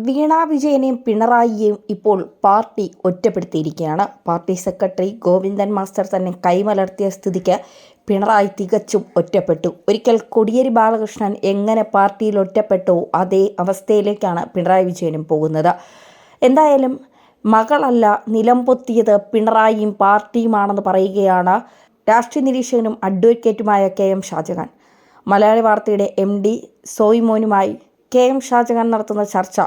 വീണ വിജയനെയും പിണറായിയെയും ഇപ്പോൾ പാർട്ടി ഒറ്റപ്പെടുത്തിയിരിക്കുകയാണ്. പാർട്ടി സെക്രട്ടറി ഗോവിന്ദൻ മാസ്റ്റർ തന്നെ കൈമലർത്തിയ സ്ഥിതിക്ക് പിണറായി തികച്ചും ഒറ്റപ്പെട്ടു. ഒരിക്കൽ കോടിയേരി ബാലകൃഷ്ണൻ എങ്ങനെ പാർട്ടിയിൽ ഒറ്റപ്പെട്ടോ അതേ അവസ്ഥയിലേക്കാണ് പിണറായി വിജയനും പോകുന്നത്. എന്തായാലും മകളല്ല നിലംപൊത്തിയത് പിണറായിയും പാർട്ടിയുമാണെന്ന് പറയുകയാണ് രാഷ്ട്രീയ നിരീക്ഷകനും അഡ്വക്കേറ്റുമായ KM ഷാജഹാൻ. മലയാളി വാർത്തയുടെ MD സോയിമോനുമായി KM ഷാജഹാൻ നടത്തുന്ന ചർച്ച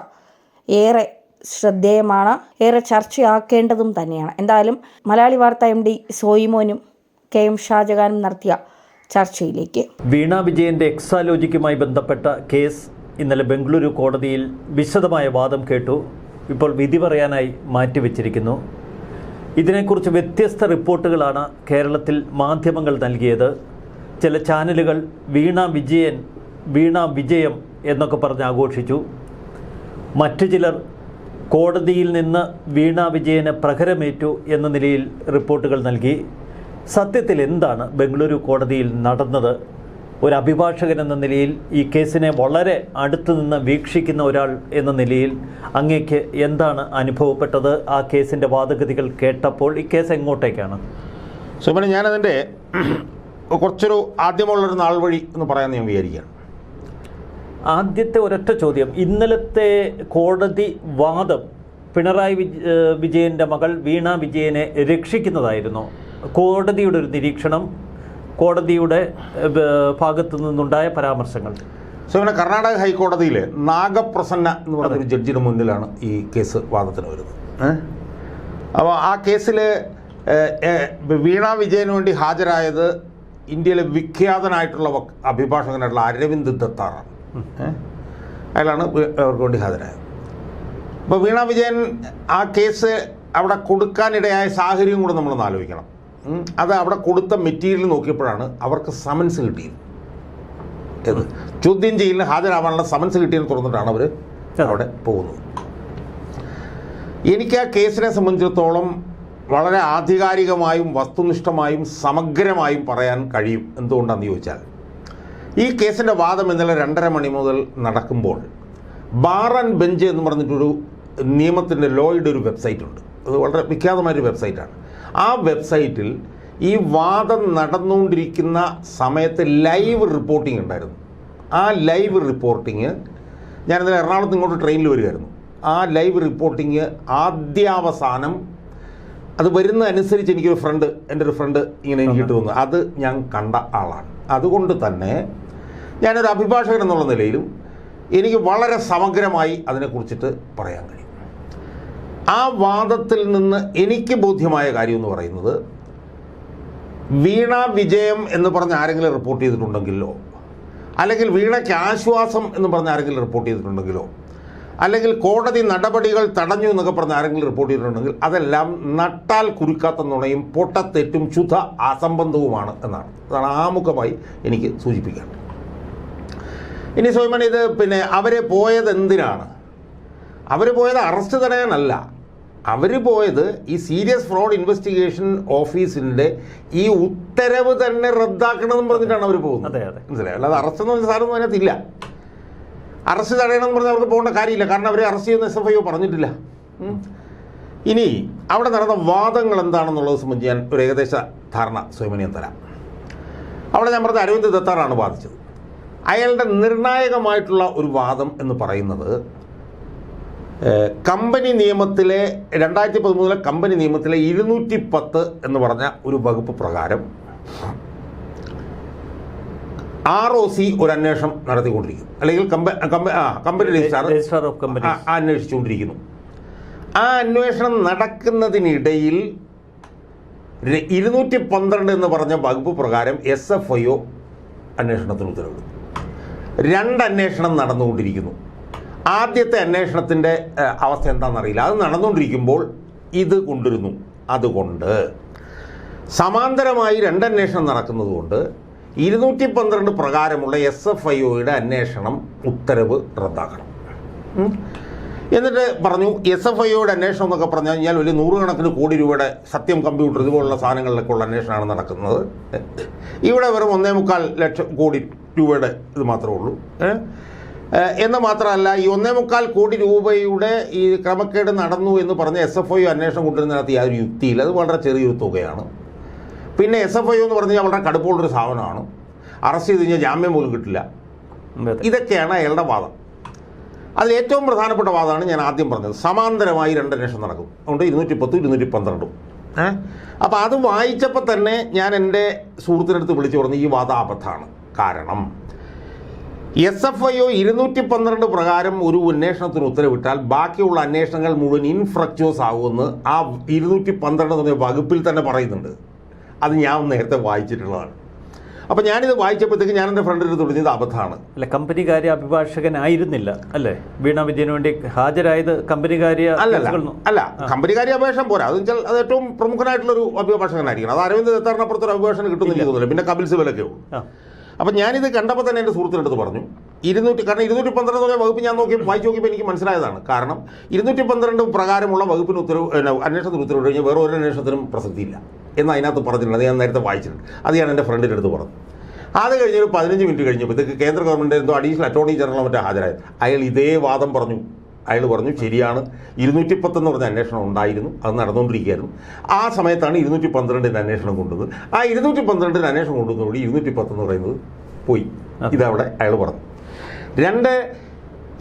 ഏറെ ശ്രദ്ധേയമാണ്, ഏറെ ചർച്ചയാക്കേണ്ടതും തന്നെയാണ്. എന്തായാലും മലയാളി വാർത്ത MD സോയിമോനും KM ഷാജഹാനും നടത്തിയ ചർച്ചയിലേക്ക്. വീണ വിജയന്റെ എക്സാലോജിക്കുമായി ബന്ധപ്പെട്ട കേസ് ഇന്നലെ ബംഗളൂരു കോടതിയിൽ വിശദമായ വാദം കേട്ടു. ഇപ്പോൾ വിധി പറയാനായി മാറ്റിവെച്ചിരിക്കുന്നു. ഇതിനെക്കുറിച്ച് വ്യത്യസ്ത റിപ്പോർട്ടുകളാണ് കേരളത്തിൽ മാധ്യമങ്ങൾ നൽകിയത്. ചില ചാനലുകൾ വീണ വിജയം എന്നൊക്കെ പറഞ്ഞ് ആഘോഷിച്ചു. മറ്റു ചിലർ കോടതിയിൽ നിന്ന് വീണ വിജയന് പ്രഹരമേറ്റു എന്ന നിലയിൽ റിപ്പോർട്ടുകൾ നൽകി. സത്യത്തിൽ എന്താണ് ബംഗളൂരു കോടതിയിൽ നടന്നത്? ഒരു അഭിഭാഷകൻ എന്ന നിലയിൽ ഈ കേസിനെ വളരെ അടുത്തു നിന്ന് വീക്ഷിക്കുന്ന ഒരാൾ എന്ന നിലയിൽ അങ്ങേക്ക് എന്താണ് അനുഭവപ്പെട്ടത്? ആ കേസിൻ്റെ വാദഗതികൾ കേട്ടപ്പോൾ ഈ കേസ് എങ്ങോട്ടേക്കാണ്? സുമന, ഞാനതിൻ്റെ കുറച്ചൊരു ആദ്യമുള്ളൊരു നാൾ വഴി എന്ന് പറയാൻ ഞാൻ വിചാരിക്കുകയാണ്. ആദ്യത്തെ ഒരൊറ്റ ചോദ്യം, ഇന്നലത്തെ കോടതി വാദം പിണറായി വിജയൻ്റെ മകൾ വീണ വിജയനെ രക്ഷിക്കുന്നതായിരുന്നു. കോടതിയുടെ ഒരു നിരീക്ഷണം, കോടതിയുടെ ഭാഗത്തു നിന്നുണ്ടായ പരാമർശങ്ങൾ. സുമന, കർണാടക ഹൈക്കോടതിയിൽ നാഗപ്രസന്ന എന്ന് പറഞ്ഞൊരു ജഡ്ജിന് മുന്നിലാണ് ഈ കേസ് വാദത്തിന് വരുന്നത്. അപ്പോൾ ആ കേസിൽ വീണ വിജയന് വേണ്ടി ഹാജരായത് ഇന്ത്യയിലെ വിഖ്യാതനായിട്ടുള്ള അഭിഭാഷകനായിട്ടുള്ള അരവിന്ദ് ദത്താറാണ്. അയാളാണ് അവർക്ക് വേണ്ടി ഹാജരായത്. അപ്പോൾ വീണ വിജയൻ ആ കേസ് അവിടെ കൊടുക്കാനിടയായ സാഹചര്യം കൂടെ നമ്മളൊന്ന് ആലോചിക്കണം. അത് അവിടെ കൊടുത്ത മെറ്റീരിയൽ നോക്കിയപ്പോഴാണ് അവർക്ക് സമൻസ് കിട്ടിയത്. ചോദ്യം ചെയ്യലിന് ഹാജരാവാനുള്ള സമൻസ് കിട്ടിയെന്ന് തുറന്നിട്ടാണ് അവർ അവിടെ പോകുന്നത്. എനിക്ക് ആ കേസിനെ സംബന്ധിച്ചിടത്തോളം വളരെ ആധികാരികമായും വസ്തുനിഷ്ഠമായും സമഗ്രമായും പറയാൻ കഴിയും. എന്തുകൊണ്ടാണെന്ന് ചോദിച്ചാൽ, ഈ കേസിൻ്റെ വാദം ഇന്നലെ 2:30 മണി മുതൽ നടക്കുമ്പോൾ ബാർ ആൻഡ് ബെഞ്ച് എന്ന് പറഞ്ഞിട്ടൊരു നിയമത്തിൻ്റെ ലോയുടെ ഒരു വെബ്സൈറ്റ് ഉണ്ട്. അത് വളരെ വിഖ്യാതമായൊരു വെബ്സൈറ്റാണ്. ആ വെബ്സൈറ്റിൽ ഈ വാദം നടന്നുകൊണ്ടിരിക്കുന്ന സമയത്ത് ലൈവ് റിപ്പോർട്ടിംഗ് ഉണ്ടായിരുന്നു. ആ ലൈവ് റിപ്പോർട്ടിങ്, ഞാനിന്നലെ എറണാകുളത്ത് ഇങ്ങോട്ട് ട്രെയിനിൽ വരികയായിരുന്നു. ആ ലൈവ് റിപ്പോർട്ടിങ് ആദ്യാവസാനം അത് വരുന്നതനുസരിച്ച് എൻ്റെ ഒരു ഫ്രണ്ട് ഇങ്ങനെ എനിക്ക് കിട്ടുന്നു. അത് ഞാൻ കണ്ട ആളാണ്. അതുകൊണ്ട് തന്നെ ഞാനൊരു അഭിഭാഷകൻ എന്നുള്ള നിലയിലും എനിക്ക് വളരെ സമഗ്രമായി അതിനെക്കുറിച്ചിട്ട് പറയാൻ കഴിയും. ആ വാദത്തിൽ നിന്ന് എനിക്ക് ബോധ്യമായ കാര്യം എന്ന് പറയുന്നത്, വീണ വിജയം എന്ന് പറഞ്ഞ് ആരെങ്കിലും റിപ്പോർട്ട് ചെയ്തിട്ടുണ്ടെങ്കിലോ, അല്ലെങ്കിൽ വീണയ്ക്ക് ആശ്വാസം എന്ന് പറഞ്ഞ് ആരെങ്കിലും റിപ്പോർട്ട് ചെയ്തിട്ടുണ്ടെങ്കിലോ, അല്ലെങ്കിൽ കോടതി നടപടികൾ തടഞ്ഞു എന്നൊക്കെ പറഞ്ഞ് ആരെങ്കിലും റിപ്പോർട്ട് ചെയ്തിട്ടുണ്ടെങ്കിൽ അതെല്ലാം നട്ടാൽ കുരുക്കാത്ത നുണയും പൊട്ടത്തെറ്റും ശുദ്ധ അസംബന്ധവുമാണ് എന്നാണ്. അതാണ് ആമുഖമായി എനിക്ക് സൂചിപ്പിക്കാൻ. ഇനി സോയ്മൻ, ഇത് പിന്നെ അവർ പോയത് എന്തിനാണ്? അവർ പോയത് അറസ്റ്റ് തടയാനല്ല. അവർ പോയത് ഈ സീരിയസ് ഫ്രോഡ് ഇൻവെസ്റ്റിഗേഷൻ ഓഫീസിൻ്റെ ഈ ഉത്തരവ് തന്നെ റദ്ദാക്കണമെന്ന് പറഞ്ഞിട്ടാണ് അവർ പോകുന്നത്. മനസ്സിലായി? അല്ലാതെ അറസ്റ്റ് എന്ന് പറഞ്ഞ സാധനം അതിനകത്തില്ല. അറസ്റ്റ് തടയണമെന്ന് പറഞ്ഞാൽ അവർക്ക് പോകേണ്ട കാര്യമില്ല. കാരണം അവരെ അറസ്റ്റ് ചെയ്യുന്ന SFIO പറഞ്ഞിട്ടില്ല. ഇനി അവിടെ നടന്ന വാദങ്ങൾ എന്താണെന്നുള്ളത് സംബന്ധിച്ച് ഞാൻ ഒരു ഏകദേശ ധാരണ സ്വയമനിയം തരാം. അവിടെ ഞാൻ പറഞ്ഞ അരവിന്ദ് ദത്താറാണ് വാദിച്ചത്. അയാളുടെ നിർണായകമായിട്ടുള്ള ഒരു വാദം എന്ന് പറയുന്നത്, കമ്പനി നിയമത്തിലെ 2013 കമ്പനി നിയമത്തിലെ 210 എന്ന് പറഞ്ഞ ഒരു വകുപ്പ് പ്രകാരം ROC ഒരു അന്വേഷണം നടത്തിക്കൊണ്ടിരിക്കുന്നു, അല്ലെങ്കിൽ കമ്പനി രജിസ്ട്രാർ ഓഫ് കമ്പനി അന്വേഷിച്ചുകൊണ്ടിരിക്കുന്നു. ആ അന്വേഷണം നടക്കുന്നതിനിടയിൽ 212 എന്ന് പറഞ്ഞ വകുപ്പ് പ്രകാരം SFIO അന്വേഷണത്തിന് ഉത്തരവിടും. 2 അന്വേഷണം നടന്നുകൊണ്ടിരിക്കുന്നു. ആദ്യത്തെ അന്വേഷണത്തിൻ്റെ അവസ്ഥ എന്താണെന്നറിയില്ല. അത് നടന്നുകൊണ്ടിരിക്കുമ്പോൾ ഇത് കൊണ്ടുവരുന്നു. അതുകൊണ്ട് സമാന്തരമായി 2 അന്വേഷണം നടക്കുന്നതുകൊണ്ട് 212 പ്രകാരമുള്ള SFIOയുടെ അന്വേഷണം ഉത്തരവ് റദ്ദാക്കണം. എന്നിട്ട് പറഞ്ഞു, SFIOയുടെ അന്വേഷണം എന്നൊക്കെ പറഞ്ഞു കഴിഞ്ഞാൽ വലിയ 100 കണക്കിന് കോടി രൂപയുടെ സത്യം കമ്പ്യൂട്ടർ ഇതുപോലുള്ള സാധനങ്ങളിലൊക്കെ ഉള്ള അന്വേഷണമാണ് നടക്കുന്നത്. ഇവിടെ വെറും 1.25 ലക്ഷം കോടി രൂപയുടെ ഇത് മാത്രമേ ഉള്ളൂ. എന്ന് മാത്രമല്ല ഈ 1.25 കോടി രൂപയുടെ ഈ ക്രമക്കേട് നടന്നു എന്ന് പറഞ്ഞ് SFIO അന്വേഷണം കൊണ്ടുവരുന്നതിനകത്ത് യാതൊരു യുക്തിയില്ല. അത് വളരെ ചെറിയൊരു തുകയാണ്. പിന്നെ SFIO എന്ന് പറഞ്ഞാൽ വളരെ കടുപ്പമുള്ളൊരു സാധനമാണ്. അറസ്റ്റ് ചെയ്ത് കഴിഞ്ഞാൽ ജാമ്യം പോലും കിട്ടില്ല. ഇതൊക്കെയാണ് അയാളുടെ വാദം. അതിൽ ഏറ്റവും പ്രധാനപ്പെട്ട വാദമാണ് ഞാൻ ആദ്യം പറഞ്ഞത്. സമാന്തരമായി 2 അന്വേഷണം നടക്കും. അതുകൊണ്ട് 210 212. അപ്പോൾ അത് വായിച്ചപ്പോൾ തന്നെ ഞാൻ എൻ്റെ സുഹൃത്തിനടുത്ത് വിളിച്ചു പറഞ്ഞു ഈ വാദം അബദ്ധമാണ്. കാരണം SFIO 212 പ്രകാരം ഒരു അന്വേഷണത്തിന് ഉത്തരവിട്ടാൽ ബാക്കിയുള്ള അന്വേഷണങ്ങൾ മുഴുവൻ ഇൻഫ്രക്ച്വസ് ആകുമെന്ന് ആ 212 എന്ന വകുപ്പിൽ തന്നെ പറയുന്നുണ്ട്. അത് ഞാൻ നേരത്തെ വായിച്ചിട്ടുള്ളതാണ്. അപ്പോൾ ഞാനിത് വായിച്ചപ്പോഴത്തേക്ക് ഞാൻ എൻ്റെ ഫ്രണ്ടിൻ്റെ അടുത്ത് വിളിച്ചത് അബദ്ധമാണ്. അല്ല, കമ്പനികാര്യ അഭിഭാഷകനായിരുന്നില്ല അല്ലേ വീണ വിജയന് വേണ്ടി ഹാജരായത്? കമ്പനികാര്യ അല്ല, കമ്പനികാര്യ അപേക്ഷ പോരാ. അത് വെച്ചാൽ അത് ഏറ്റവും പ്രമുഖനായിട്ടുള്ളൊരു അഭിഭാഷകനായിരിക്കണം. അത് അരവിന്ദ് ദത്താറിനപ്പുറത്തൊരു അഭിഭാഷകന് കിട്ടുന്നില്ല തോന്നുന്നില്ല. പിന്നെ കപിൽ സിബലൊക്കെ ഉള്ളൂ. അപ്പം ഞാനിത് കണ്ടപ്പോൾ തന്നെ എൻ്റെ സുഹൃത്തിനടുത്ത് പറഞ്ഞു 200, കാരണം 212 വകുപ്പ് ഞാൻ വായിച്ചു നോക്കിയപ്പോൾ എനിക്ക് മനസ്സിലായതാണ്. കാരണം 212 പ്രകാരമുള്ള വകുപ്പിന് അന്വേഷണത്തിന് ഉത്തരവ് കഴിഞ്ഞാൽ വേറെ ഒരു അന്വേഷണത്തിനും പ്രസക്തിയില്ല എന്ന് അതിനകത്ത് പറഞ്ഞിട്ടുണ്ട്. അത് ഞാൻ നേരത്തെ വായിച്ചിട്ടുണ്ട്. അത് ഞാൻ എൻ്റെ ഫ്രണ്ടിൻ്റെ അടുത്ത് പറഞ്ഞു. അത് കഴിഞ്ഞൊരു 15 മിനിറ്റ് കഴിഞ്ഞപ്പോഴത്തേക്ക് കേന്ദ്ര ഗവൺമെൻറ് എന്തോ അഡീഷണൽ അറ്റോർണി ജനറൽ മറ്റേ ഹാജരായത്. അയാൾ ഇതേ വാദം പറഞ്ഞു. അയാൾ പറഞ്ഞു ശരിയാണ്, 210 എന്ന് പറഞ്ഞ അന്വേഷണം ഉണ്ടായിരുന്നു, അത് നടന്നുകൊണ്ടിരിക്കുകയായിരുന്നു. ആ സമയത്താണ് 212 അന്വേഷണം കൊണ്ടുവന്നത്. ആ 212 അന്വേഷണം കൊണ്ടുവന്നതോടെ 210 എന്ന് പറയുന്നത് പോയി. ഇതവിടെ അയാൾ പറഞ്ഞു. 2,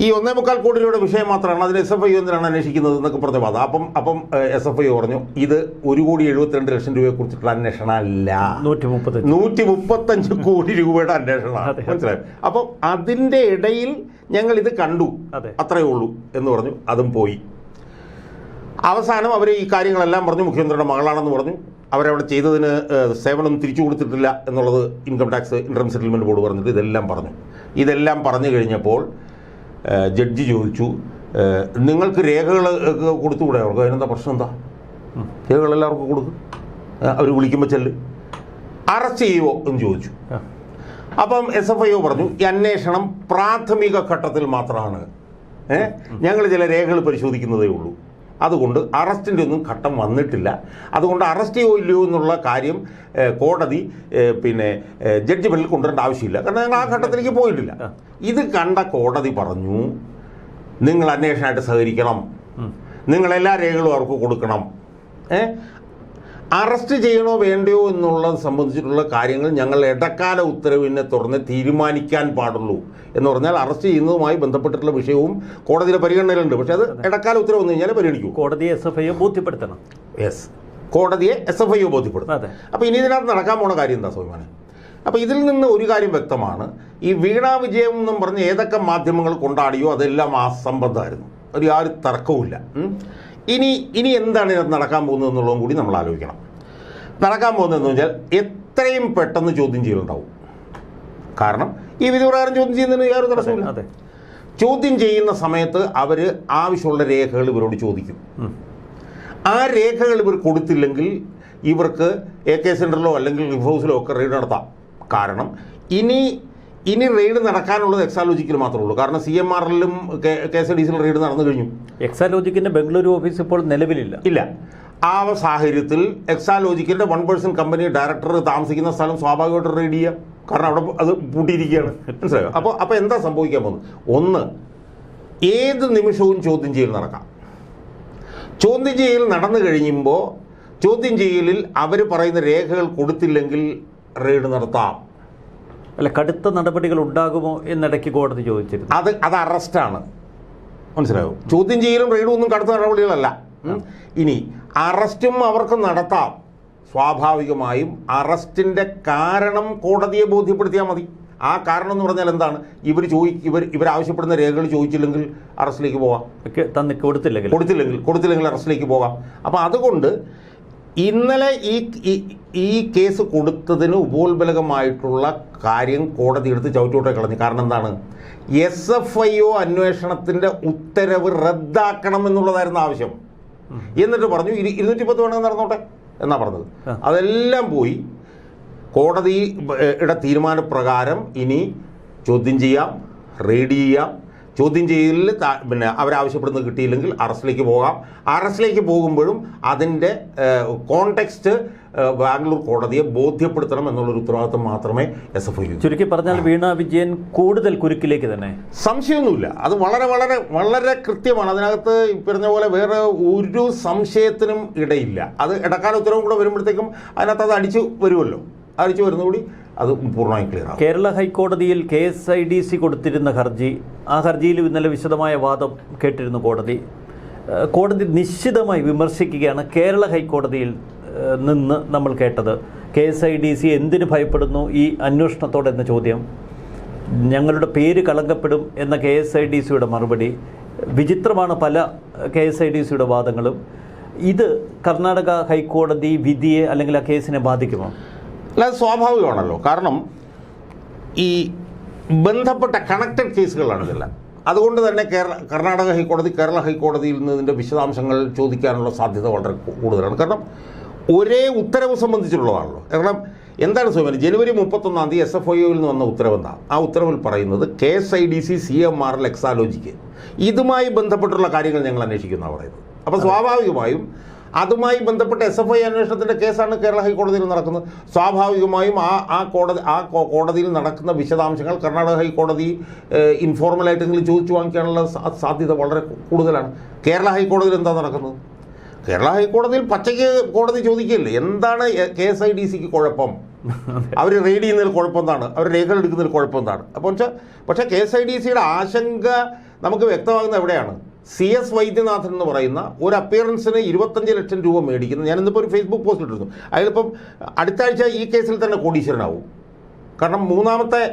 ഈ 1.25 കോടി രൂപയുടെ വിഷയം മാത്രമാണ്. അതിന് SFIO എന്തിനാണ് അന്വേഷിക്കുന്നത് എന്നൊക്കെ പറഞ്ഞ വാദം. അപ്പം SFIO പറഞ്ഞു ഇത് 1,72,00,000 രൂപയെ കുറിച്ചിട്ടുള്ള അന്വേഷണം അല്ല, 135 കോടി രൂപയുടെ അന്വേഷണമാണ്. മനസ്സിലായി? അപ്പം അതിൻ്റെ ഇടയിൽ ഞങ്ങൾ ഇത് കണ്ടു, അത്രയേ ഉള്ളൂ എന്ന് പറഞ്ഞു. അതും പോയി. അവസാനം അവർ ഈ കാര്യങ്ങളെല്ലാം പറഞ്ഞു. മുഖ്യമന്ത്രിയുടെ മകളാണെന്ന് പറഞ്ഞു. അവരവിടെ ചെയ്തതിന് സേവനം തിരിച്ചു കൊടുത്തിട്ടില്ല എന്നുള്ളത് income tax interim settlement board പറഞ്ഞിട്ട് ഇതെല്ലാം പറഞ്ഞു. ഇതെല്ലാം പറഞ്ഞു കഴിഞ്ഞപ്പോൾ ജഡ്ജി ചോദിച്ചു നിങ്ങൾക്ക് രേഖകൾ കൊടുത്തുകൂടെ? അവർക്ക് അതിനെന്താ പ്രശ്നം? എന്താ രേഖകൾ എല്ലാവർക്കും കൊടുക്കും, അവർ വിളിക്കുമ്പോൾ ചെല്ല്, അറസ്റ്റ് ചെയ്യുമോ എന്ന് ചോദിച്ചു. അപ്പം SFIO പറഞ്ഞു ഈ അന്വേഷണം പ്രാഥമിക ഘട്ടത്തിൽ മാത്രമാണ്, ഞങ്ങൾ ചില രേഖകൾ പരിശോധിക്കുന്നതേ ഉള്ളൂ, അതുകൊണ്ട് അറസ്റ്റിൻ്റെ ഒന്നും ഘട്ടം വന്നിട്ടില്ല, അതുകൊണ്ട് അറസ്റ്റ് ചെയ്യോ ഇല്ലയോ എന്നുള്ള കാര്യം കോടതി പിന്നെ ജഡ്ജ്മെൻറ്റിൽ കൊണ്ടുവരേണ്ട ആവശ്യമില്ല, കാരണം ഞങ്ങൾ ആ ഘട്ടത്തിലേക്ക് പോയിട്ടില്ല. ഇത് കണ്ട കോടതി പറഞ്ഞു നിങ്ങൾ അന്വേഷണമായിട്ട് സഹകരിക്കണം, നിങ്ങളെല്ലാ രേഖകളും അവർക്ക് കൊടുക്കണം, അറസ്റ്റ് ചെയ്യണോ വേണ്ടയോ എന്നുള്ളത് സംബന്ധിച്ചിട്ടുള്ള കാര്യങ്ങൾ ഞങ്ങൾ ഇടക്കാല ഉത്തരവിനെ തുറന്ന് തീരുമാനിക്കാൻ പാടുള്ളൂ എന്ന് പറഞ്ഞാൽ അറസ്റ്റ് ചെയ്യുന്നതുമായി ബന്ധപ്പെട്ടിട്ടുള്ള വിഷയവും കോടതിയുടെ പരിഗണനയിലുണ്ട്. പക്ഷേ അത് ഇടക്കാല ഉത്തരവ് വന്നു കഴിഞ്ഞാൽ പരിഗണിക്കൂ. കോടതിയെ SFIO ബോധ്യപ്പെടുത്തണം. യെസ്, കോടതിയെ SFIO ബോധ്യപ്പെടുത്തണം. അപ്പോൾ ഇനി ഇതിനകത്ത് നടക്കാൻ പോണ കാര്യം എന്താ സോമാനെ? അപ്പോൾ ഇതിൽ നിന്ന് ഒരു കാര്യം വ്യക്തമാണ്, ഈ വീണ വിജയം എന്നും പറഞ്ഞ് ഏതൊക്കെ മാധ്യമങ്ങൾ കൊണ്ടാടിയോ അതെല്ലാം അസംബന്ധമായിരുന്നു, ഒരു യാതൊരു തർക്കവുമില്ല. ഇനി എന്താണ് ഇതിനകത്ത് നടക്കാൻ പോകുന്നത് എന്നുള്ളതും കൂടി നമ്മൾ ആലോചിക്കണം. നടക്കാൻ പോകുന്നതെന്ന് വെച്ചാൽ എത്രയും പെട്ടെന്ന് ചോദ്യം ചെയ്യലുണ്ടാവും. കാരണം ഈ വിധി പ്രകാരം ചോദ്യം ചെയ്യുന്നതിന് യാതൊരു തടസ്സമില്ല. ചോദ്യം ചെയ്യുന്ന സമയത്ത് അവർ ആവശ്യമുള്ള രേഖകൾ ഇവരോട് ചോദിക്കും. ആ രേഖകൾ ഇവർ കൊടുത്തില്ലെങ്കിൽ ഇവർക്ക് AK സെൻറ്ററിലോ അല്ലെങ്കിൽ റിഫ് ഹൗസിലോ ഒക്കെ റെയ്ഡ് നടത്താം. കാരണം ഇനി റെയ്ഡ് നടക്കാനുള്ളത് എക്സാലോജിക്കിൽ മാത്രമേ ഉള്ളൂ. കാരണം CMRലും KSDCയിലും റെയ്ഡ് നടന്നു കഴിഞ്ഞു. എക്സാലോജിക്കിൻ്റെ ബംഗളൂരു ഓഫീസ് ഇപ്പോൾ നിലവിലില്ല. ആ സാഹചര്യത്തിൽ എക്സാലോജിക്കിൻ്റെ 1% കമ്പനി ഡയറക്ടർ താമസിക്കുന്ന സ്ഥലം സ്വാഭാവികമായിട്ട് റെയ്ഡ് ചെയ്യാം, കാരണം അവിടെ അത് പൂട്ടിയിരിക്കുകയാണ്. മനസ്സിലായോ? അപ്പോൾ എന്താ സംഭവിക്കാൻ പോകുന്നത്? ഒന്ന്, ഏത് നിമിഷവും ചോദ്യം ചെയ്യൽ നടക്കാം. ചോദ്യം ചെയ്യൽ നടന്നു കഴിയുമ്പോൾ ചോദ്യം ചെയ്യലിൽ അവർ പറയുന്ന രേഖകൾ കൊടുത്തില്ലെങ്കിൽ റെയ്ഡ് നടത്താം. അല്ല, കടുത്ത നടപടികൾ ഉണ്ടാകുമോ എന്നിടയ്ക്ക് കോടതി ചോദിച്ചിരുന്നു. അത് അറസ്റ്റാണ്. മനസ്സിലായോ? ചോദ്യം ചെയ്യലും റെയ്ഡും ഒന്നും കടുത്ത നടപടികളല്ല. ഇനി അറസ്റ്റും അവർക്ക് നടത്താം. സ്വാഭാവികമായും അറസ്റ്റിൻ്റെ കാരണം കോടതിയെ ബോധ്യപ്പെടുത്തിയാൽ മതി. ആ കാരണം എന്ന് പറഞ്ഞാൽ എന്താണ്? ഇവർ ആവശ്യപ്പെടുന്ന രേഖകൾ ചോദിച്ചില്ലെങ്കിൽ അറസ്റ്റിലേക്ക് പോകാം, കൊടുത്തില്ലെങ്കിൽ അറസ്റ്റിലേക്ക് പോകാം. അപ്പോൾ അതുകൊണ്ട് ഇന്നലെ ഈ കേസ് കൊടുത്തതിന് ഉപോത്ബലകമായിട്ടുള്ള കാര്യം കോടതി എടുത്ത് ചവിട്ടോട്ടെ കളഞ്ഞു. കാരണം എന്താണ്? SFIO അന്വേഷണത്തിൻ്റെ ഉത്തരവ് റദ്ദാക്കണം എന്നുള്ളതായിരുന്നു ആവശ്യം. എന്നിട്ട് പറഞ്ഞു 210 വേണമെന്ന് നടന്നോട്ടെ എന്നാണ് പറഞ്ഞത്. അതെല്ലാം പോയി. കോടതിയുടെ തീരുമാനപ്രകാരം ഇനി ചോദ്യം ചെയ്യാം, റെയ്ഡ് ചെയ്യാം. ചോദ്യം ചെയ്യലിൽ പിന്നെ അവരാവശ്യപ്പെടുന്നത് കിട്ടിയില്ലെങ്കിൽ അറസ്റ്റിലേക്ക് പോകാം. അറസ്റ്റിലേക്ക് പോകുമ്പോഴും അതിൻ്റെ കോണ്ടെക്സ്റ്റ് ബാംഗ്ലൂർ കോടതിയെ ബോധ്യപ്പെടുത്തണം എന്നുള്ളൊരു ഉത്തരവാദിത്വം മാത്രമേ SFI ചുരുക്കി പറഞ്ഞാൽ വീണ വിജയൻ കൂടുതൽ കുരുക്കിലേക്ക് തന്നെ. സംശയമൊന്നുമില്ല. അത് വളരെ വളരെ വളരെ കൃത്യമാണ്. അതിനകത്ത് ഈ പറഞ്ഞ പോലെ വേറെ ഒരു സംശയത്തിനും ഇടയില്ല. അത് ഇടക്കാല ഉത്തരവും കൂടെ വരുമ്പോഴത്തേക്കും അതിനകത്ത് അത് അടിച്ചു വരുമല്ലോ. അടിച്ചു വരുന്നതുകൂടി അത് പൂർണ്ണമായും ക്ലിയർ ആകും. കേരള ഹൈക്കോടതിയിൽ KSIDC കൊടുത്തിരുന്ന ഹർജി, ആ ഹർജിയിൽ ഇന്നലെ വിശദമായ വാദം കേട്ടിരുന്നു കോടതി. കോടതി നിശ്ചിതമായി വിമർശിക്കുകയാണ്. കേരള ഹൈക്കോടതിയിൽ നിന്ന് നമ്മൾ കേട്ടത് KSIDC എന്തിനു ഭയപ്പെടുന്നു ഈ അന്വേഷണത്തോടെന്ന ചോദ്യം, ഞങ്ങളുടെ പേര് കളങ്കപ്പെടും എന്ന KSIDCയുടെ മറുപടി. വിചിത്രമാണ് പല KSIDCയുടെ വാദങ്ങളും. ഇത് കർണാടക ഹൈക്കോടതി വിധിയെ അല്ലെങ്കിൽ ആ കേസിനെ ബാധിക്കുമോ? അല്ല, അത് സ്വാഭാവികമാണല്ലോ. കാരണം ഈ ബന്ധപ്പെട്ട കണക്റ്റഡ് കേസുകളാണ് ഇതെല്ലാം. അതുകൊണ്ട് തന്നെ കർണാടക ഹൈക്കോടതി കേരള ഹൈക്കോടതിയിൽ നിന്ന് ഇതിൻ്റെ വിശദാംശങ്ങൾ ചോദിക്കാനുള്ള സാധ്യത വളരെ കൂടുതലാണ്. കാരണം ഒരേ ഉത്തരവ് സംബന്ധിച്ചിട്ടുള്ളതാണല്ലോ. കാരണം എന്താണ് സോമൻ, ജനുവരി 31 SFIയിൽ നിന്ന് വന്ന ഉത്തരവെന്താ? ആ ഉത്തരവിൽ പറയുന്നത് KSIDC CMRL എക്സാലോജിക്ക് ഇതുമായി ബന്ധപ്പെട്ടുള്ള കാര്യങ്ങൾ ഞങ്ങൾ അന്വേഷിക്കുന്നതാണ് പറയുന്നത്. അപ്പോൾ സ്വാഭാവികമായും അതുമായി ബന്ധപ്പെട്ട SFI അന്വേഷണത്തിൻ്റെ കേസാണ് കേരള ഹൈക്കോടതിയിൽ നടക്കുന്നത്. സ്വാഭാവികമായും ആ കോടതിയിൽ നടക്കുന്ന വിശദാംശങ്ങൾ കർണാടക ഹൈക്കോടതി ഇൻഫോർമലായിട്ടെങ്കിലും ചോദിച്ചു വാങ്ങിക്കാനുള്ള സാധ്യത വളരെ കൂടുതലാണ്. കേരള ഹൈക്കോടതിയിൽ എന്താ നടക്കുന്നത്? കേരള ഹൈക്കോടതിയിൽ പച്ചയ്ക്ക് കോടതി ചോദിക്കുകയല്ലേ, എന്താണ് KSIDCക്ക് കുഴപ്പം, അവർ റെയ്ഡ് ചെയ്യുന്നതിൽ കുഴപ്പം എന്താണ്, അവർ രേഖകൾ എടുക്കുന്നതിൽ കുഴപ്പം എന്താണ്? അപ്പോൾ പക്ഷേ KSIDCയുടെ ആശങ്ക നമുക്ക് വ്യക്തമാകുന്നത് എവിടെയാണ്? CS വൈദ്യനാഥൻ എന്ന് പറയുന്ന ഒരു അപ്പിയറൻസിന് 25 ലക്ഷം രൂപ മേടിക്കുന്നത്. ഞാനിന്നിപ്പോൾ ഒരു ഫേസ്ബുക്ക് പോസ്റ്റ് ഇട്ടിരുന്നു. അയാളിപ്പം അടുത്ത ആഴ്ച ഈ കേസിൽ തന്നെ കോടീശ്വരനാവും. കാരണം 3ാമത്തെ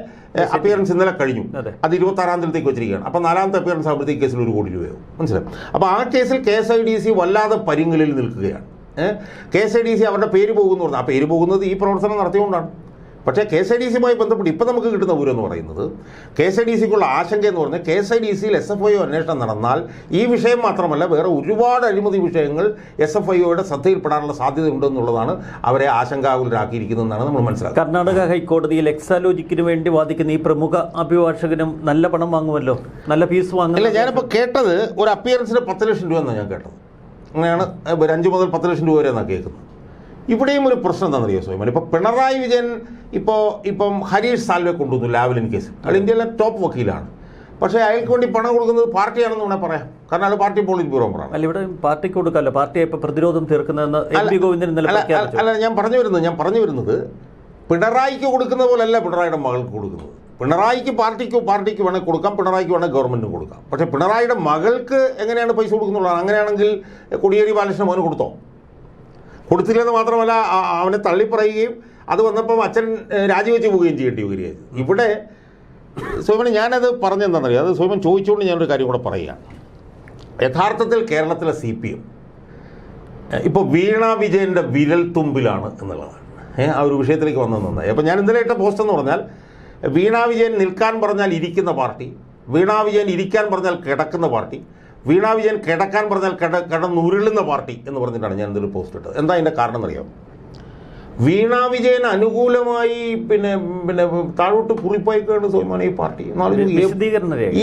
അപ്പിയറൻസ് ഇന്നലെ കഴിഞ്ഞു, അത് 26-ാം തീയതിക്ക് വെച്ചിരിക്കുകയാണ്. അപ്പോൾ 4ാമത്തെ അപ്പിയറൻസ് ആകുമ്പോഴത്തേക്ക് കേസിൽ 1 കോടി രൂപയാവും. മനസ്സിലായി? അപ്പോൾ ആ കേസിൽ KSIDC വല്ലാതെ പരിങ്ങലിൽ നിൽക്കുകയാണ്. KSIDC അവരുടെ പേര് പോകുന്നു പറഞ്ഞാൽ ആ പേര് പോകുന്നത് ഈ പ്രവർത്തനം നടത്തിയുകൊണ്ടാണ്. പക്ഷേ KSIDCയുമായി ബന്ധപ്പെട്ട് ഇപ്പോൾ നമുക്ക് കിട്ടുന്ന വിവരം എന്ന് പറയുന്നത് KSIDCക്കുള്ള ആശങ്ക എന്ന് പറഞ്ഞാൽ KSIDCയിൽ SFI അന്വേഷണം നടന്നാൽ ഈ വിഷയം മാത്രമല്ല വേറെ ഒരുപാട് അഴിമതി വിഷയങ്ങൾ SFIയുടെ ശ്രദ്ധയിൽപ്പെടാനുള്ള സാധ്യതയുണ്ടെന്നുള്ളതാണ് അവരെ ആശങ്കാകുലരാക്കിയിരിക്കുന്നതെന്നാണ് നമ്മൾ മനസ്സിലാക്കുന്നത്. കർണാടക ഹൈക്കോടതിയിൽ എക്സാലോജിക്കിന് വേണ്ടി വാദിക്കുന്ന ഈ പ്രമുഖ അഭിഭാഷകനും നല്ല പണം വാങ്ങുമല്ലോ, നല്ല ഫീസ് വാങ്ങില്ല. ഞാനിപ്പോൾ കേട്ടത് ഒരു അപ്പിയറൻസിന് 10 ലക്ഷം രൂപ എന്നാണ് ഞാൻ കേട്ടത്. അങ്ങനെയാണ് 5 മുതൽ 10 ലക്ഷം രൂപ വരെ എന്നാണ് കേൾക്കുന്നത്. ഇവിടെയും ഒരു പ്രശ്നം എന്താണെന്നറിയോ സോമൻ? ഇപ്പോൾ പിണറായി വിജയൻ ഇപ്പം ഹരീഷ് സാൽവെ കൊണ്ടുവന്നു ലാവ്ലിൻ കേസ്. അയാൾ ഇന്ത്യയിലെ ടോപ്പ് വക്കീലാണ്. പക്ഷേ അയാൾക്ക് വേണ്ടി പണം കൊടുക്കുന്നത് പാർട്ടിയാണെന്ന് വേണേൽ പറയാം. കാരണം അത് പാർട്ടി പോളിറ്റ് ബ്യൂറോ മെമ്പറാണ്. അല്ല, ഇവിടെ പാർട്ടിക്ക് കൊടുക്കാമല്ലോ, പാർട്ടിയെ ഇപ്പോൾ പ്രതിരോധം തീർക്കുന്നതെന്ന് MP ഗോവിന്ദൻ അല്ല, ഞാൻ പറഞ്ഞു വരുന്നത് പിണറായിക്ക് കൊടുക്കുന്ന പോലല്ല പിണറായിയുടെ മകൾക്ക് കൊടുക്കുന്നത്. പിണറായിക്ക് പാർട്ടിക്ക് വേണമെങ്കിൽ കൊടുക്കാം, പിണറായിക്ക് വേണമെങ്കിൽ ഗവൺമെൻറ്റിന് കൊടുക്കാം. പക്ഷേ പിണറായിയുടെ മകൾക്ക് എങ്ങനെയാണ് പൈസ കൊടുക്കുന്നുള്ളത്? അങ്ങനെയാണെങ്കിൽ കോടിയേരി ബാലകൃഷ്ണൻ മോന് കൊടുത്തില്ലെന്ന് മാത്രമല്ല അവനെ തള്ളിപ്പറയുകയും അത് വന്നപ്പം അച്ഛൻ രാജിവെച്ച് പോവുകയും ചെയ്യേണ്ടി വരികയായി. ഇവിടെ സോമന് ഞാനത് പറഞ്ഞെന്താണെന്നറിയാം, അത് സോമൻ ചോദിച്ചുകൊണ്ട് ഞാനൊരു കാര്യം കൂടെ പറയുകയാണ്. യഥാർത്ഥത്തിൽ കേരളത്തിലെ CPM ഇപ്പോൾ വീണ വിജയൻ്റെ വിരൽ തുമ്പിലാണ് എന്നുള്ളതാണ്. ആ ഒരു വിഷയത്തിലേക്ക് വന്നത് നന്നായി. അപ്പോൾ ഞാൻ ഇന്നലെ ഇട്ട പോസ്റ്റ് എന്ന് പറഞ്ഞാൽ വീണ വിജയൻ നിൽക്കാൻ പറഞ്ഞാൽ ഇരിക്കുന്ന പാർട്ടി, വീണ വിജയൻ ഇരിക്കാൻ പറഞ്ഞാൽ കിടക്കുന്ന പാർട്ടി, വീണ വിജയൻ കിടക്കാൻ പറഞ്ഞാൽ കിടന്നുരുളുന്ന പാർട്ടി എന്ന് പറഞ്ഞിട്ടാണ് ഞാൻ എന്തൊരു പോസ്റ്റ് ഇട്ടത്. എന്താ അതിൻ്റെ കാരണം എന്നറിയാം? വീണ വിജയൻ അനുകൂലമായി പിന്നെ താഴോട്ട് കുറിപ്പായിക്കാണ് സോമാൻ ഈ പാർട്ടി.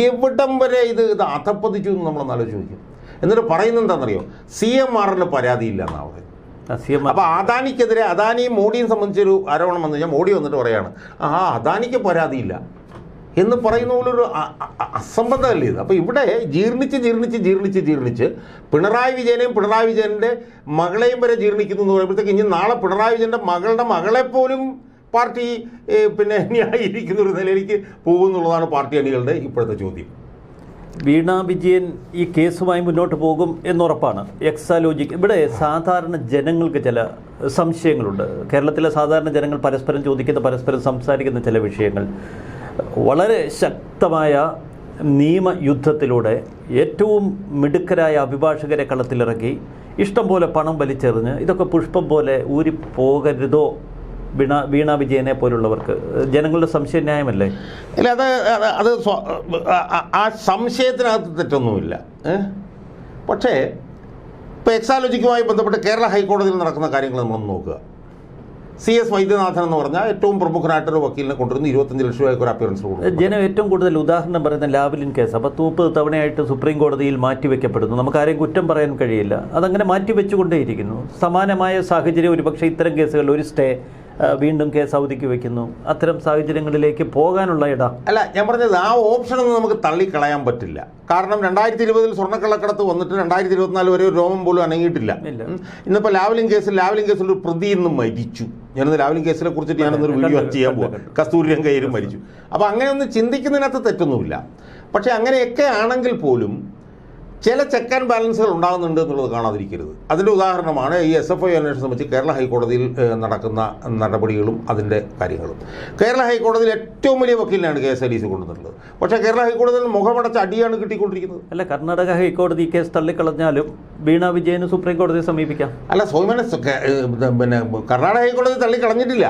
എവിടം വരെ ഇത് അധപ്പതിച്ചു എന്ന് നമ്മളൊന്ന് ആലോചിക്കും. എന്നിട്ട് പറയുന്നത് എന്താണെന്നറിയോ? CMRL പരാതിയില്ല എന്നാണ് പറയുന്നത്. അപ്പോൾ അദാനിക്കെതിരെ, അദാനിയും മോഡിയും സംബന്ധിച്ചൊരു ആരോപണം വന്നു കഴിഞ്ഞാൽ മോഡി വന്നിട്ട് പറയാണ് അദാനിക്ക് പരാതിയില്ല എന്ന് പറയുന്ന പോലൊരു അസംബന്ധമല്ലേ ഇത്? അപ്പോൾ ഇവിടെ ജീർണിച്ച് പിണറായി വിജയൻ്റെ മകളെയും വരെ ജീർണിക്കുന്നു എന്ന് പറയുമ്പോഴത്തേക്ക് ഇനി നാളെ പിണറായി വിജയൻ്റെ മകളുടെ മകളെപ്പോലും പാർട്ടി ന്യായീകരിക്കുന്ന ഒരു നിലയിലേക്ക് പോകുമെന്നുള്ളതാണ് പാർട്ടി അണികളുടെ ഇപ്പോഴത്തെ ചോദ്യം. വീണ വിജയൻ ഈ കേസുമായി മുന്നോട്ട് പോകും എന്നുറപ്പാണ്. എക്സാലോജിക് ഇവിടെ സാധാരണ ജനങ്ങൾക്ക് ചില സംശയങ്ങളുണ്ട്. കേരളത്തിലെ സാധാരണ ജനങ്ങൾ പരസ്പരം ചോദിക്കുന്ന, പരസ്പരം സംസാരിക്കുന്ന ചില വിഷയങ്ങൾ. വളരെ ശക്തമായ നിയമയുദ്ധത്തിലൂടെ ഏറ്റവും മിടുക്കരായ അഭിഭാഷകരെ കളത്തിലിറക്കി ഇഷ്ടം പോലെ പണം വലിച്ചെറിഞ്ഞ് ഇതൊക്കെ പുഷ്പം പോലെ ഊരിപ്പോകരുതോ വീണ വിജയനെ പോലുള്ളവർക്ക്? ജനങ്ങളുടെ സംശയ ന്യായമല്ലേ? അല്ല, അത് ആ സംശയത്തിനകത്ത് തെറ്റൊന്നുമില്ല. പക്ഷേ ഇപ്പോൾ എക്സാലോജിക്കുമായി ബന്ധപ്പെട്ട് കേരള ഹൈക്കോടതിയിൽ നടക്കുന്ന കാര്യങ്ങൾ നമ്മളൊന്ന് നോക്കുക. CS വൈദ്യനാഥൻ എന്ന് പറഞ്ഞാൽ ഏറ്റവും പ്രമുഖനായിട്ടൊരു വക്കീലിനെ കൊണ്ടുവരുന്ന 25 ലക്ഷം രൂപയ്ക്ക് ഒരു അപ്പിയറൻസ് കൊടുക്കും. ജനം ഏറ്റവും കൂടുതൽ ഉദാഹരണം പറയുന്ന ലാവ്ലിൻ കേസ് 30 തവണയായിട്ട് സുപ്രീം കോടതിയിൽ മാറ്റിവെക്കപ്പെടുന്നു. നമുക്കാരെയും കുറ്റം പറയാൻ കഴിയില്ല. അതങ്ങനെ മാറ്റിവെച്ചുകൊണ്ടേയിരിക്കുന്നു. സമാനമായ സാഹചര്യം ഒരുപക്ഷെ ഇത്തരം കേസുകളിൽ ഒരു സ്റ്റേ വീണ്ടും കേസ് അവധിക്ക് വെക്കുന്നു. അത്തരം സാഹചര്യങ്ങളിലേക്ക് പോകാനുള്ള അല്ല, ഞാൻ പറഞ്ഞത് ആ ഓപ്ഷനൊന്നും നമുക്ക് തള്ളിക്കളയാൻ പറ്റില്ല. കാരണം 2020 സ്വർണ്ണക്കള്ളക്കടത്ത് വന്നിട്ട് 2024 വരെ ഒരു രോമം പോലും അനങ്ങിയിട്ടില്ല. ഇന്നിപ്പോൾ ലാവ്ലിൻ കേസിൽ ഒരു പ്രതി ഇന്നും മരിച്ചു. ഞാനിന്ന് ലാവ്ലിൻ കേസിനെ കുറിച്ചിട്ട് ഞാനൊന്നൊരു വീഡിയോ ചെയ്യാൻ പോകാം. കസ്തൂരി രംഗയ്യരും മരിച്ചു. അപ്പോൾ അങ്ങനെ ഒന്ന് ചിന്തിക്കുന്നതിനകത്ത് തെറ്റൊന്നുമില്ല. പക്ഷേ അങ്ങനെയൊക്കെ ആണെങ്കിൽ പോലും ചില ചെക്ക് ആൻഡ് ബാലൻസുകൾ ഉണ്ടാകുന്നുണ്ട് എന്നുള്ളത് കാണാതിരിക്കരുത്. അതിൻ്റെ ഉദാഹരണമാണ് ഈ SFI അന്വേഷണം സംബന്ധിച്ച് കേരള ഹൈക്കോടതിയിൽ നടക്കുന്ന നടപടികളും അതിൻ്റെ കാര്യങ്ങളും. കേരള ഹൈക്കോടതിയിൽ ഏറ്റവും വലിയ വക്കീലിനാണ് KSRDC കൊണ്ടുവന്നിട്ടുള്ളത്. പക്ഷേ കേരള ഹൈക്കോടതിയിൽ മുഖമടച്ച അടിയാണ് കിട്ടിക്കൊണ്ടിരിക്കുന്നത്. അല്ല, കർണാടക ഹൈക്കോടതി കേസ് തള്ളിക്കളഞ്ഞാലും വീണ വിജയന് സുപ്രീം കോടതിയെ സമീപിക്കാം. അല്ല, സോയ്മനെ പിന്നെ കർണാടക ഹൈക്കോടതി തള്ളിക്കളഞ്ഞിട്ടില്ല.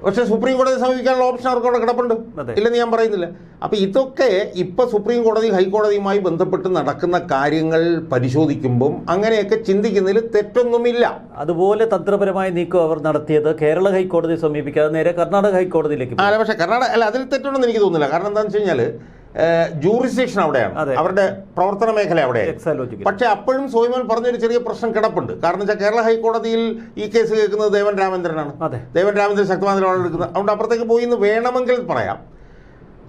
പക്ഷേ സുപ്രീം കോടതിയെ സമീപിക്കാനുള്ള ഓപ്ഷൻ അവർക്ക് അവിടെ കിടപ്പുണ്ട്, ഇല്ലെന്ന് ഞാൻ പറയുന്നില്ല. അപ്പോൾ ഇതൊക്കെ ഇപ്പോൾ സുപ്രീം കോടതി ഹൈക്കോടതിയുമായി ബന്ധപ്പെട്ട് നടക്കുന്ന കാര്യങ്ങൾ പരിശോധിക്കുമ്പം അങ്ങനെയൊക്കെ ചിന്തിക്കുന്നതിൽ തെറ്റൊന്നുമില്ല. അതുപോലെ തന്ത്രപരമായ നീക്കം അവർ നടത്തിയത് കേരള ഹൈക്കോടതിയെ സമീപിക്കാതെ നേരെ കർണാടക ഹൈക്കോടതിയിലേക്ക്. അല്ല, പക്ഷേ അതിൽ തെറ്റൊന്നും എനിക്ക് തോന്നുന്നില്ല. കാരണം എന്താണെന്ന് വെച്ച് കഴിഞ്ഞാൽ ജൂറിസ്ഡിക്ഷൻ അവിടെയാണ്, അവരുടെ പ്രവർത്തന മേഖല അവിടെയാണ്. പക്ഷേ അപ്പോഴും സോയ്മൻ പറഞ്ഞൊരു ചെറിയ പ്രശ്നം കിടപ്പുണ്ട്. കാരണം വെച്ചാൽ കേരള ഹൈക്കോടതിയിൽ ഈ കേസ് കേൾക്കുന്നത് ദേവൻ രാമേന്ദ്രനാണ്. ദേവൻ രാമേന്ദ്രൻ ശക്തമായ നിലപാട് എടുക്കുന്നത്. അതുകൊണ്ട് അപ്പുറത്തേക്ക് പോയി എന്ന് വേണമെങ്കിൽ പറയാം.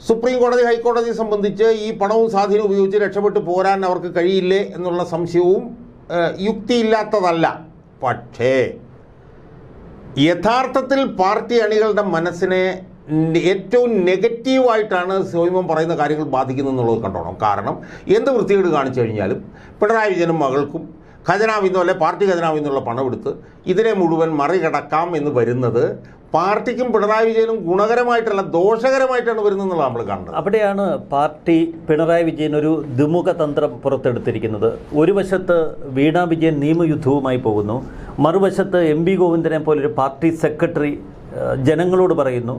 സുപ്രീം കോടതി ഹൈക്കോടതിയെ സംബന്ധിച്ച് ഈ പണവും സ്വാധീനവും ഉപയോഗിച്ച് രക്ഷപ്പെട്ടു പോരാൻ അവർക്ക് കഴിയില്ലേ എന്നുള്ള സംശയവും യുക്തിയില്ലാത്തതല്ല. പക്ഷേ യഥാർത്ഥത്തിൽ പാർട്ടി അണികളുടെ മനസ്സിനെ ഏറ്റവും നെഗറ്റീവായിട്ടാണ് സോയ്മൻ പറയുന്ന കാര്യങ്ങൾ ബാധിക്കുന്നത് എന്നുള്ളത് കണ്ടോണം. കാരണം എന്ത് വൃത്തികേട് കാണിച്ചു കഴിഞ്ഞാലും പിണറായി വിജയനും മകൾക്കും ഖജനാവിന്നോ അല്ലെ പാർട്ടി ഖജനാവിന്നുള്ള പണമെടുത്ത് ഇതിനെ മുഴുവൻ മറികടക്കാം എന്ന് വരുന്നത് പാർട്ടിക്കും പിണറായി വിജയനും ഗുണകരമായിട്ടല്ല ദോഷകരമായിട്ടാണ് വരുന്നതെന്നുള്ള നമ്മൾ കാണുന്നത്. അവിടെയാണ് പാർട്ടി പിണറായി വിജയൻ ഒരു ദ്വിമുഖ തന്ത്രം പുറത്തെടുത്തിരിക്കുന്നത്. ഒരു വശത്ത് വീണ വിജയൻ നിയമയുദ്ധവുമായി പോകുന്നു, മറുവശത്ത് MP ഗോവിന്ദനെ പോലൊരു പാർട്ടി സെക്രട്ടറി ജനങ്ങളോട് പറയുന്നു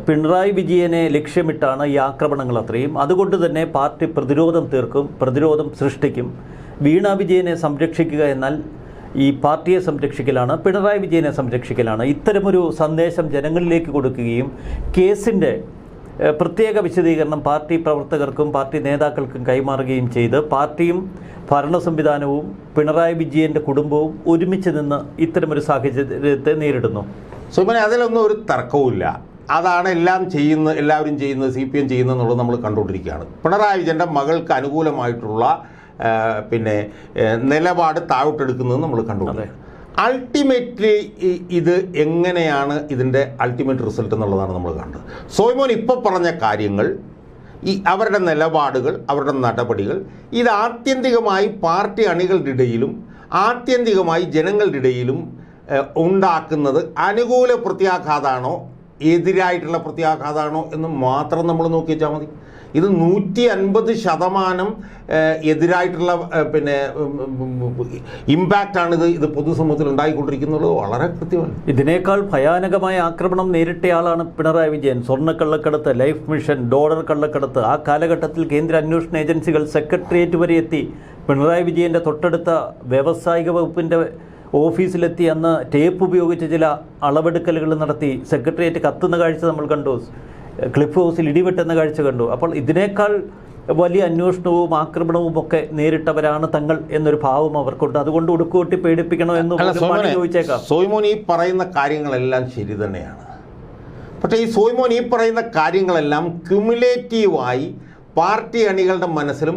പിണറായി വിജയനെ ലക്ഷ്യമിട്ടാണ് ഈ ആക്രമണങ്ങൾ അത്രയും, അതുകൊണ്ട് തന്നെ പാർട്ടി പ്രതിരോധം സൃഷ്ടിക്കും. വീണ വിജയനെ സംരക്ഷിക്കുക എന്നാൽ ഈ പാർട്ടിയെ സംരക്ഷിക്കലാണ്, പിണറായി വിജയനെ സംരക്ഷിക്കലാണ്. ഇത്തരമൊരു സന്ദേശം ജനങ്ങളിലേക്ക് കൊടുക്കുകയും കേസിൻ്റെ പ്രത്യേക വിശദീകരണം പാർട്ടി പ്രവർത്തകർക്കും പാർട്ടി നേതാക്കൾക്കും കൈമാറുകയും ചെയ്ത് പാർട്ടിയും ഭരണ സംവിധാനവും പിണറായി വിജയൻ്റെ കുടുംബവും ഒരുമിച്ച് നിന്ന് ഇത്തരമൊരു സാഹചര്യത്തെ നേരിടുന്നു. സുമനെ, അതിലൊന്നും ഒരു തർക്കവുമില്ല. അതാണ് എല്ലാവരും ചെയ്യുന്നത്, CPM ചെയ്യുന്നതെന്നുള്ളത് നമ്മൾ കണ്ടുകൊണ്ടിരിക്കുകയാണ്. പിണറായി വിജയൻ്റെ മകൾക്ക് അനുകൂലമായിട്ടുള്ള നിലപാട് താഴോട്ടെടുക്കുന്നത് നമ്മൾ കണ്ടുകൊണ്ടിരിക്കുകയാണ്. അൾട്ടിമേറ്റ്ലി ഇത് എങ്ങനെയാണ് ഇതിൻ്റെ അൾട്ടിമേറ്റ് റിസൾട്ട് എന്നുള്ളതാണ് നമ്മൾ കണ്ടത്. സോയ്മോൻ ഇപ്പോൾ പറഞ്ഞ കാര്യങ്ങൾ, അവരുടെ നിലപാടുകൾ, അവരുടെ നടപടികൾ, ഇത് ആത്യന്തികമായി പാർട്ടി അണികളുടെ ഇടയിലും ആത്യന്തികമായി ജനങ്ങളുടെ ഇടയിലും ഉണ്ടാക്കുന്നത് അനുകൂല പ്രത്യാഘാതമാണോ എതിരായിട്ടുള്ള പ്രത്യാഘാതമാണോ എന്ന് മാത്രം നമ്മൾ നോക്കി വെച്ചാൽ മതി. ഇത് 150% എതിരായിട്ടുള്ള ഇമ്പാക്റ്റാണ് ഇത് പൊതുസമൂഹത്തിൽ ഉണ്ടായിക്കൊണ്ടിരിക്കുന്നത്. വളരെ കൃത്യമാണ്. ഇതിനേക്കാൾ ഭയാനകമായ ആക്രമണം നേരിട്ടയാളാണ് പിണറായി വിജയൻ. സ്വർണ്ണക്കള്ളക്കടത്ത്, ലൈഫ് മിഷൻ, ഡോളർ കള്ളക്കടത്ത്, ആ കാലഘട്ടത്തിൽ കേന്ദ്ര അന്വേഷണ ഏജൻസികൾ സെക്രട്ടേറിയറ്റ് വരെ എത്തി. പിണറായി വിജയൻ്റെ തൊട്ടടുത്ത വ്യാവസായിക വകുപ്പിൻ്റെ ഓഫീസിലെത്തി അന്ന് ടേപ്പ് ഉപയോഗിച്ച് ചില അളവെടുക്കലുകൾ നടത്തി. സെക്രട്ടേറിയറ്റ് കത്തുന്ന കാഴ്ച നമ്മൾ കണ്ടു, ക്ലിഫ് ഹൗസിൽ ഇടിവെട്ടുന്ന കാഴ്ച കണ്ടു. അപ്പോൾ ഇതിനേക്കാൾ വലിയ അന്വേഷണവും ആക്രമണവും ഒക്കെ നേരിട്ടവരാണ് തങ്ങൾ എന്നൊരു ഭാവം അവർക്കുണ്ട്. അതുകൊണ്ട് ഉടുക്കുകൊട്ടി പേടിപ്പിക്കണോ എന്ന് ചോദിച്ചേക്കാം. സോയ്മോൻ ഈ പറയുന്ന കാര്യങ്ങളെല്ലാം ശരി തന്നെയാണ്. പക്ഷേ ഈ സോയ്മോൻ ഈ പറയുന്ന കാര്യങ്ങളെല്ലാം ക്യുമുലേറ്റീവായി പാർട്ടി അണികളുടെ മനസ്സിലും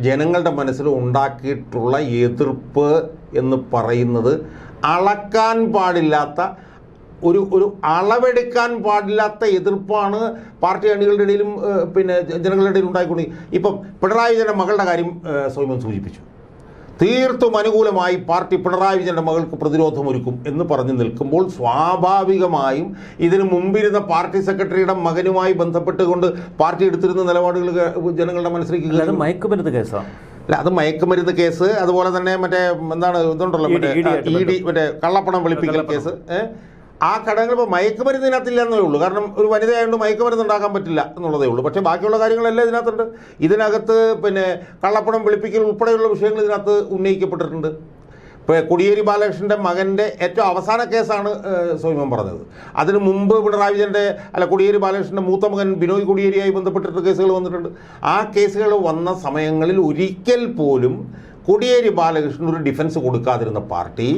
ജനങ്ങളുടെ മനസ്സിലും ഉണ്ടാക്കിയിട്ടുള്ള എതിർപ്പ് എന്ന് പറയുന്നത് അളക്കാൻ പാടില്ലാത്ത ഒരു അളവെടുക്കാൻ പാടില്ലാത്ത എതിർപ്പാണ് പാർട്ടി അണികളുടെ ഇടയിലും ജനങ്ങളുടെ ഇടയിലും ഉണ്ടായിക്കൊണ്ടിരിക്കുന്നത്. ഇപ്പം പിണറായി വിജയൻ്റെ മകളുടെ കാര്യം സോയ്മൻ സൂചിപ്പിച്ചു. തീർത്തും അനുകൂലമായി പാർട്ടി പിണറായി വിജയൻ്റെ മകൾക്ക് പ്രതിരോധമൊരുക്കും എന്ന് പറഞ്ഞു നിൽക്കുമ്പോൾ സ്വാഭാവികമായും ഇതിനു മുമ്പിരുന്ന പാർട്ടി സെക്രട്ടറിയുടെ മകനുമായി ബന്ധപ്പെട്ടുകൊണ്ട് പാർട്ടി എടുത്തിരുന്ന നിലപാടുകൾ ജനങ്ങളുടെ മനസ്സിലേക്ക് മയക്കുമരുന്ന് കേസാണ്. അല്ല, അത് മയക്കുമരുന്ന് കേസ്, അതുപോലെ തന്നെ ഇതുണ്ടല്ലോ മറ്റേ കള്ളപ്പണം വെളുപ്പിക്കൽ കേസ്, ആ ഘടകങ്ങൾ ഇപ്പോൾ മയക്കുമരുന്നിനകത്തില്ല എന്നേ ഉള്ളൂ. കാരണം ഒരു വനിതയായതുകൊണ്ട് മയക്കുമരുന്ന് ഉണ്ടാക്കാൻ പറ്റില്ല എന്നുള്ളതേ ഉള്ളൂ. പക്ഷേ ബാക്കിയുള്ള കാര്യങ്ങളെല്ലാം ഇതിനകത്തുണ്ട്. ഇതിനകത്ത് കള്ളപ്പണം വെളുപ്പിക്കൽ ഉൾപ്പെടെയുള്ള വിഷയങ്ങൾ ഇതിനകത്ത് ഉന്നയിക്കപ്പെട്ടിട്ടുണ്ട്. ഇപ്പോൾ കോടിയേരി ബാലകൃഷ്ണൻ്റെ മകൻ്റെ ഏറ്റവും അവസാന കേസാണ് സോയിമൻ പറഞ്ഞത്. അതിന് മുമ്പ് പിണറായി വിജയൻ്റെ കോടിയേരി ബാലകൃഷ്ണൻ്റെ മൂത്ത മകൻ ബിനോയ് കോടിയേരിയായി ബന്ധപ്പെട്ടിട്ട് കേസുകൾ വന്നിട്ടുണ്ട്. ആ കേസുകൾ വന്ന സമയങ്ങളിൽ ഒരിക്കൽ പോലും കോടിയേരി ബാലകൃഷ്ണൻ ഒരു ഡിഫൻസ് കൊടുക്കാതിരുന്ന പാർട്ടി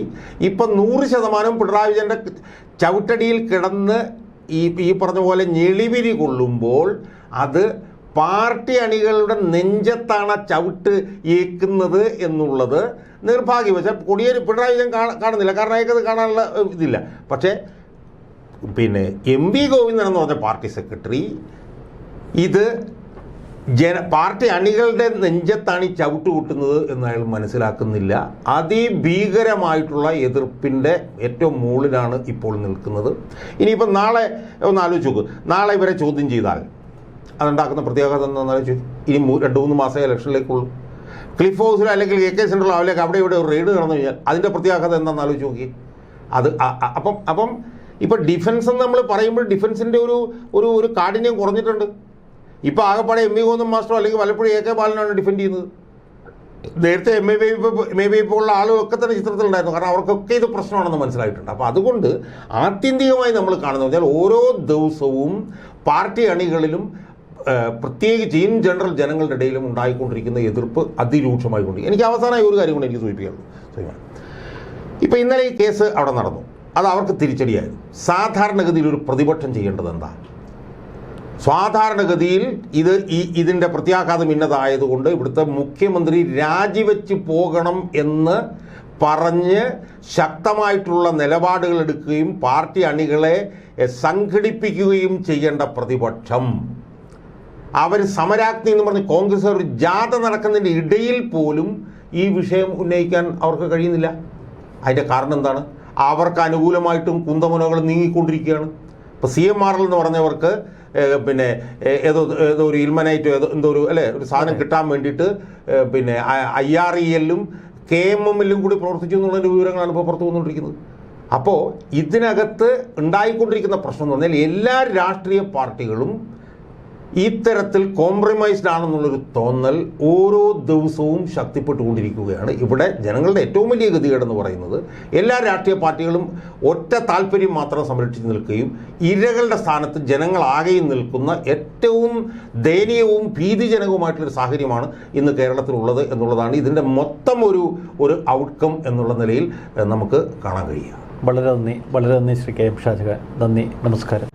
ഇപ്പം 100% പിണറായി വിജയൻ്റെ ചവിട്ടടിയിൽ കിടന്ന് ഈ പറഞ്ഞ പോലെ ഞെളിവിരി കൊള്ളുമ്പോൾ അത് പാർട്ടി അണികളുടെ നെഞ്ചത്താണ് ചവിട്ട് ഏക്കുന്നത് എന്നുള്ളത് നിർഭാഗ്യവശാൽ പിണറായി വിജയൻ കാണുന്നില്ല. കാരണം അയാൾക്കത് കാണാനുള്ള ഇതില്ല. പക്ഷേ എം.വി. ഗോവിന്ദൻ എന്ന് പറഞ്ഞ പാർട്ടി സെക്രട്ടറി ഇത് പാർട്ടി അണികളുടെ നെഞ്ചത്താണ് ഈ ചവിട്ട് കൂട്ടുന്നത് എന്ന് അയാൾ മനസ്സിലാക്കുന്നില്ല. അതിഭീകരമായിട്ടുള്ള എതിർപ്പിൻ്റെ ഏറ്റവും മുകളിലാണ് ഇപ്പോൾ നിൽക്കുന്നത്. ഇനിയിപ്പോൾ നാളെ ഒന്ന് ആലോചിച്ച് നോക്ക്, നാളെ ഇവരെ ചോദ്യം ചെയ്താൽ അതുണ്ടാക്കുന്ന പ്രത്യാഘാതം എന്താണെന്ന് ആലോചിച്ചു. ഇനി 2-3 മാസമേ ഇലക്ഷനിലേക്കുള്ളൂ. ക്ലിഫ് ഹൗസിലോ അല്ലെങ്കിൽ AK സെൻട്രലോ അവലേക്ക് അവിടെ ഇവിടെ ഒരു റെയ്ഡ് നടന്നു കഴിഞ്ഞാൽ അതിൻ്റെ പ്രത്യാഘാതം എന്താണെന്ന് ആലോചിച്ച് നോക്കി. അത് അപ്പം ഇപ്പം ഡിഫൻസ് എന്ന് നമ്മൾ പറയുമ്പോൾ ഡിഫൻസിൻ്റെ ഒരു കാഠിന്യം കുറഞ്ഞിട്ടുണ്ട്. ഇപ്പോൾ ആകെപ്പാടെ M.V. ഗോവിന്ദൻ മാസ്റ്ററോ അല്ലെങ്കിൽ വല്ലപ്പോഴും AK ബാലനാണ് ഡിഫെൻഡ് ചെയ്യുന്നത്. നേരത്തെ MAB പോലുള്ള ആളുകളൊക്കെ തന്നെ ചിത്രത്തിലുണ്ടായിരുന്നു. കാരണം അവർക്കൊക്കെ ഇത് പ്രശ്നമാണെന്ന് മനസ്സിലായിട്ടുണ്ട്. അപ്പോൾ അതുകൊണ്ട് ആത്യന്തികമായി നമ്മൾ കാണുന്നത് വെച്ചാൽ ഓരോ ദിവസവും പാർട്ടി അണികളിലും പ്രത്യേകിച്ച് ഇൻ ജനറൽ ജനങ്ങളുടെ ഇടയിലും ഉണ്ടായിക്കൊണ്ടിരിക്കുന്ന എതിർപ്പ് അതിരൂക്ഷമായിക്കൊണ്ടിരിക്കും. എനിക്ക് അവസാനമായി ഒരു കാര്യം കൊണ്ട് എനിക്ക് സൂചിപ്പിക്കാനുള്ളൂ. ഇപ്പോൾ ഇന്നലെ ഈ കേസ് അവിടെ നടന്നു, അത് അവർക്ക് തിരിച്ചടിയായിരുന്നു. സാധാരണഗതിയിൽ ഒരു പ്രതിപക്ഷം ചെയ്യേണ്ടത് എന്താ? സാധാരണഗതിയിൽ ഇതിൻ്റെ പ്രത്യാഘാതം ഇന്നതായതുകൊണ്ട് ഇവിടുത്തെ മുഖ്യമന്ത്രി രാജിവെച്ച് പോകണം എന്ന് പറഞ്ഞ് ശക്തമായിട്ടുള്ള നിലപാടുകൾ എടുക്കുകയും പാർട്ടി അണികളെ സംഘടിപ്പിക്കുകയും ചെയ്യേണ്ട പ്രതിപക്ഷം അവർ സമരാഗ്നി എന്ന് പറഞ്ഞ് കോൺഗ്രസ് ഒരു ജാഥ നടക്കുന്നതിൻ്റെ ഇടയിൽ പോലും ഈ വിഷയം ഉന്നയിക്കാൻ അവർക്ക് കഴിയുന്നില്ല. അതിൻ്റെ കാരണം എന്താണ്? അവർക്ക് അനുകൂലമായിട്ടും കുന്തമുനകൾ നീങ്ങിക്കൊണ്ടിരിക്കുകയാണ്. ഇപ്പോൾ CMRL എന്ന് പറഞ്ഞവർക്ക് ഏതോ ഒരു ഇൽമനൈറ്റോ എന്തോ ഒരു സാധനം കിട്ടാൻ വേണ്ടിയിട്ട് IREL-ഉം KMM-ലും കൂടി പ്രവർത്തിച്ചു എന്നുള്ളതിൻ്റെ വിവരങ്ങളാണ് ഇപ്പോൾ പുറത്തു വന്നുകൊണ്ടിരിക്കുന്നത്. അപ്പോൾ ഇതിനകത്ത് ഉണ്ടായിക്കൊണ്ടിരിക്കുന്ന പ്രശ്നം എന്ന് പറഞ്ഞാൽ എല്ലാ രാഷ്ട്രീയ പാർട്ടികളും ഇത്തരത്തിൽ കോംപ്രമൈസ്ഡ് ആണെന്നുള്ളൊരു തോന്നൽ ഓരോ ദിവസവും ശക്തിപ്പെട്ടുകൊണ്ടിരിക്കുകയാണ്. ഇവിടെ ജനങ്ങളുടെ ഏറ്റവും വലിയ ഗതികേടെന്ന് പറയുന്നത് എല്ലാ രാഷ്ട്രീയ പാർട്ടികളും ഒറ്റ താല്പര്യം മാത്രം സംരക്ഷിച്ച് നിൽക്കുകയും ഇരകളുടെ സ്ഥാനത്ത് ജനങ്ങളാകെയും നിൽക്കുന്ന ഏറ്റവും ദയനീയവും ഭീതിജനകവുമായിട്ടുള്ളൊരു സാഹചര്യമാണ് ഇന്ന് കേരളത്തിലുള്ളത് എന്നുള്ളതാണ് ഇതിൻ്റെ മൊത്തം ഒരു ഔട്ട്കം എന്നുള്ള നിലയിൽ നമുക്ക് കാണാൻ കഴിയുക. വളരെ നന്ദി ശ്രീ KM ഷാജഹാൻ. നന്ദി, നമസ്കാരം.